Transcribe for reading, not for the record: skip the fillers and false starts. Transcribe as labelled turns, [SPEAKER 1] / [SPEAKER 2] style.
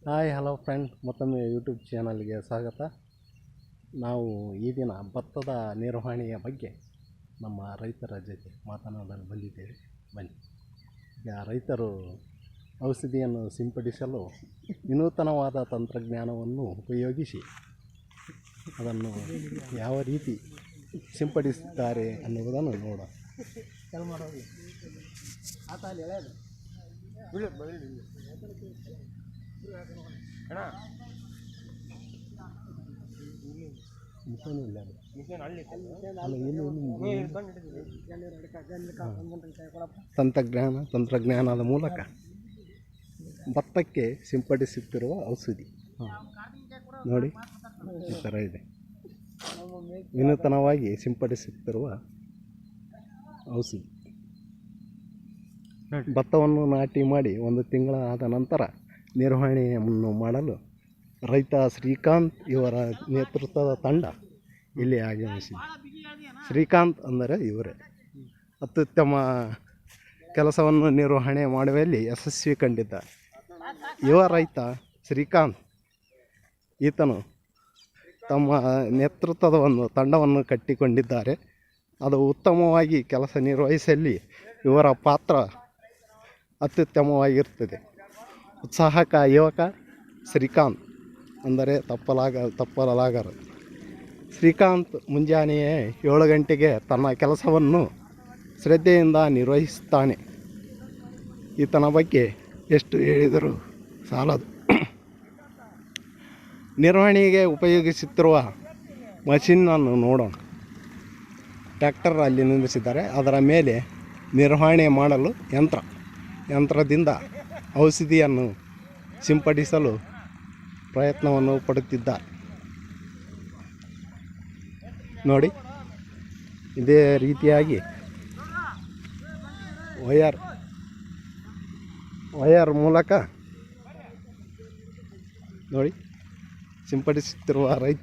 [SPEAKER 1] Hi hello friend, ಮತ್ತೊಮ್ಮೆ YouTube ಚಾನಲ್ಗೆ ಸ್ವಾಗತ. ನಾವು ಈ ದಿನ ಭತ್ತದ ನಿರ್ವಹಣೆಯ ಬಗ್ಗೆ ನಮ್ಮ ರೈತರ ಜೊತೆ ಮಾತನಾಡಲು ಬಂದಿದ್ದೇವೆ. ಬನ್ನಿ. ಈಗ ರೈತರು ಔಷಧಿಯನ್ನು ಸಿಂಪಡಿಸಲು ವಿನೂತನವಾದ ತಂತ್ರಜ್ಞಾನವನ್ನು ಉಪಯೋಗಿಸಿ ಅದನ್ನು ಯಾವ ರೀತಿ ಸಿಂಪಡಿಸುತ್ತಾರೆ ಅನ್ನುವುದನ್ನು ನೋಡೋಣ. ತಂತ್ರಜ್ಞಾನದ ಮೂಲಕ ಭತ್ತಕ್ಕೆ ಸಿಂಪಡಿಸುತ್ತಿರುವ ಔಷಧಿ ನೋಡಿ, ಈ ಥರ ಇದೆ. ವಿನೂತನವಾಗಿ ಸಿಂಪಡಿಸುತ್ತಿರುವ ಔಷಧಿ. ಭತ್ತವನ್ನು ನಾಟಿ ಮಾಡಿ 1 ತಿಂಗಳ ಆದ ನಂತರ ನಿರ್ವಹಣೆಯನ್ನು ಮಾಡಲು ರೈತ ಶ್ರೀಕಾಂತ್ ಇವರ ನೇತೃತ್ವದ ತಂಡ ಇಲ್ಲಿ ಆಗಮಿಸಿದೆ. ಶ್ರೀಕಾಂತ್ ಅಂದರೆ ಇವರೇ ಅತ್ಯುತ್ತಮ ಕೆಲಸವನ್ನು ನಿರ್ವಹಣೆ ಮಾಡುವಲ್ಲಿ ಯಶಸ್ವಿ ಕಂಡಿದ್ದಾರೆ. ಯುವ ರೈತ ಶ್ರೀಕಾಂತ್ ಈತನು ತಮ್ಮ ನೇತೃತ್ವದ ಒಂದು ತಂಡವನ್ನು ಕಟ್ಟಿಕೊಂಡಿದ್ದಾರೆ. ಅದು ಉತ್ತಮವಾಗಿ ಕೆಲಸ ನಿರ್ವಹಿಸಲಿ ಇವರ ಪಾತ್ರ ಅತ್ಯುತ್ತಮವಾಗಿರ್ತದೆ. ಉತ್ಸಾಹಕ ಯುವಕ ಶ್ರೀಕಾಂತ್ ಅಂದರೆ ತಪ್ಪಲಾಗರು. ಶ್ರೀಕಾಂತ್ ಮುಂಜಾನೆಯೇ 7 ಗಂಟೆಗೆ ತನ್ನ ಕೆಲಸವನ್ನು ಶ್ರದ್ಧೆಯಿಂದ ನಿರ್ವಹಿಸುತ್ತಾನೆ. ಈತನ ಬಗ್ಗೆ ಎಷ್ಟು ಹೇಳಿದರೂ ಸಾಲದು. ನಿರ್ವಹಣೆಗೆ ಉಪಯೋಗಿಸುತ್ತಿರುವ ಮಷಿನ್ನನ್ನು ನೋಡೋಣ. ಟ್ರ್ಯಾಕ್ಟರ್ ಅಲ್ಲಿ ನಿಲ್ಲಿಸಿದ್ದಾರೆ. ಅದರ ಮೇಲೆ ನಿರ್ವಹಣೆ ಮಾಡಲು ಯಂತ್ರದಿಂದ ಔಷಧಿಯನ್ನು ಸಿಂಪಡಿಸಲು ಪ್ರಯತ್ನವನ್ನು ಪಡುತ್ತಿದ್ದಾರೆ. ನೋಡಿ, ಇದೇ ರೀತಿಯಾಗಿ ವಯರ್ ಮೂಲಕ ನೋಡಿ ಸಿಂಪಡಿಸುತ್ತಿರುವ ರೈತ